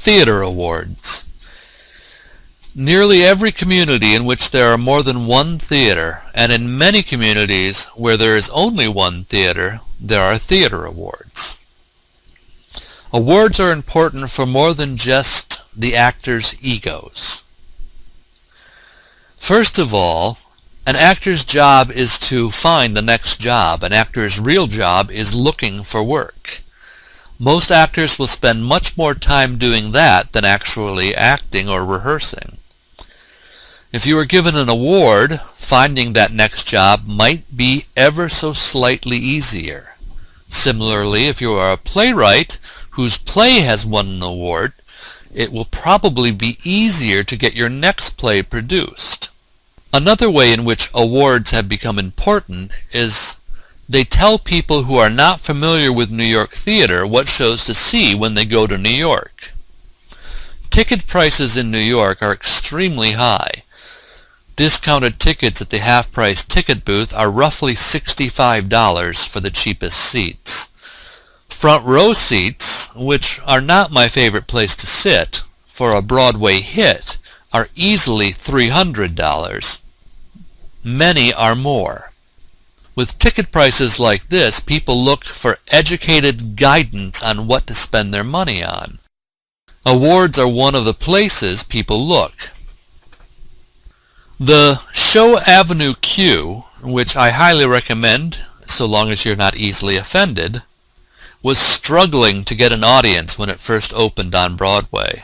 Theater Awards. Nearly every community in which there are more than one theater, and in many communities where there is only one theater, there are theater awards. Awards are important for more than just the actors' egos. First of all, an actor's job is to find the next job. An actor's real job is looking for work. Most actors will spend much more time doing that than actually acting or rehearsing. If you are given an award, finding that next job might be ever so slightly easier. Similarly, if you are a playwright whose play has won an award, it will probably be easier to get your next play produced. Another way in which awards have become important is they tell people who are not familiar with New York theater what shows to see when they go to New York. Ticket prices in New York are extremely high. Discounted tickets at the half-price ticket booth are roughly $65 for the cheapest seats. Front row seats, which are not my favorite place to sit, for a Broadway hit, are easily $300. Many are more. With ticket prices like this, people look for educated guidance on what to spend their money on. Awards are one of the places people look. The Show Avenue Q, which I highly recommend so long as you're not easily offended, was struggling to get an audience when it first opened on Broadway.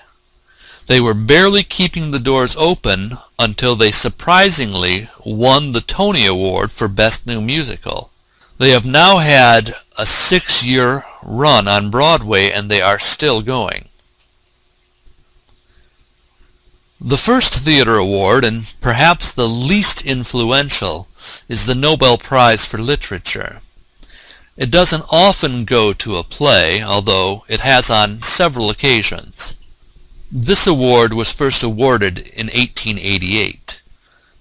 They were barely keeping the doors open until they surprisingly won the Tony Award for Best New Musical. They have now had a 6-year run on Broadway and they are still going. The first theater award, and perhaps the least influential, is the Nobel Prize for Literature. It doesn't often go to a play, although it has on several occasions. This award was first awarded in 1888.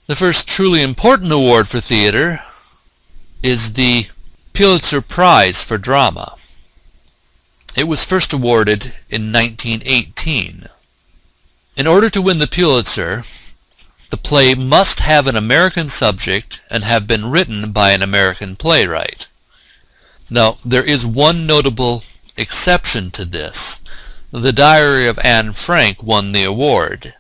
The first truly important award for theater is the Pulitzer Prize for Drama. It was first awarded in 1918. In order to win the Pulitzer, the play must have an American subject and have been written by an American playwright. Now, there is one notable exception to this. The Diary of Anne Frank won the award.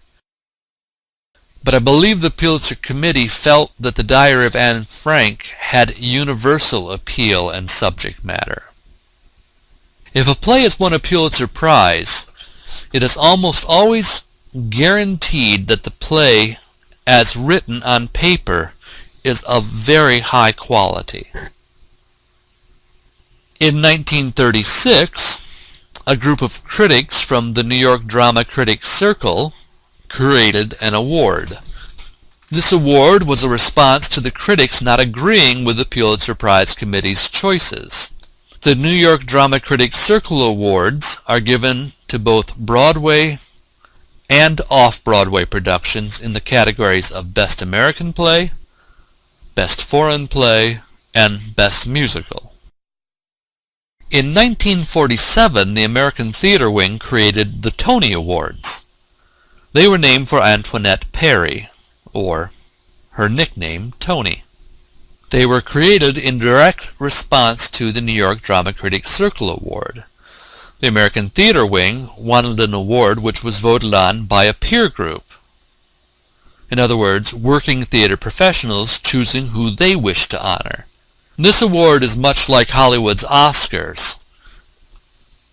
But I believe the Pulitzer Committee felt that the Diary of Anne Frank had universal appeal and subject matter. If a play has won a Pulitzer Prize, it is almost always guaranteed that the play, as written on paper, is of very high quality. In 1936, a group of critics from the New York Drama Critics Circle created an award. This award was a response to the critics not agreeing with the Pulitzer Prize Committee's choices. The New York Drama Critics Circle Awards are given to both Broadway and off-Broadway productions in the categories of Best American Play, Best Foreign Play, and Best Musical. In 1947, the American Theater Wing created the Tony Awards. They were named for Antoinette Perry, or her nickname, Tony. They were created in direct response to the New York Drama Critics Circle Award. The American Theater Wing wanted an award which was voted on by a peer group. In other words, working theater professionals choosing who they wish to honor. This award is much like Hollywood's Oscars.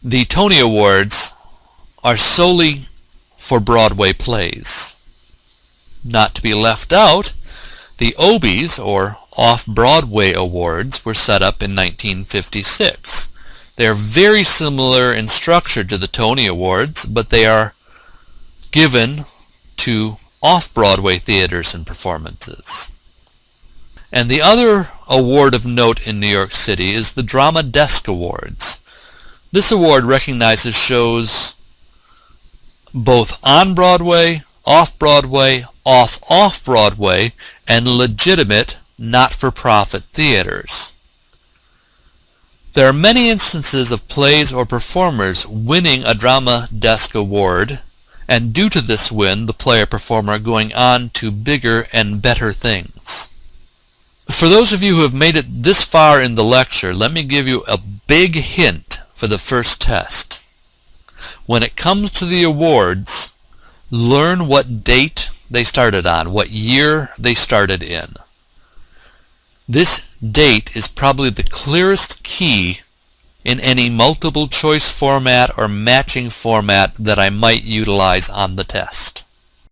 The Tony Awards are solely for Broadway plays. Not to be left out, the Obies, or Off-Broadway Awards, were set up in 1956. They are very similar in structure to the Tony Awards, but they are given to off-Broadway theaters and performances. And the other award of note in New York City is the Drama Desk Awards. This award recognizes shows both on Broadway, off-Broadway, off-Broadway, and legitimate not-for-profit theaters. There are many instances of plays or performers winning a Drama Desk Award, and due to this win, the play or performer going on to bigger and better things. For those of you who have made it this far in the lecture, let me give you a big hint for the first test. When it comes to the awards, learn what date they started on, what year they started in. This date is probably the clearest key in any multiple choice format or matching format that I might utilize on the test.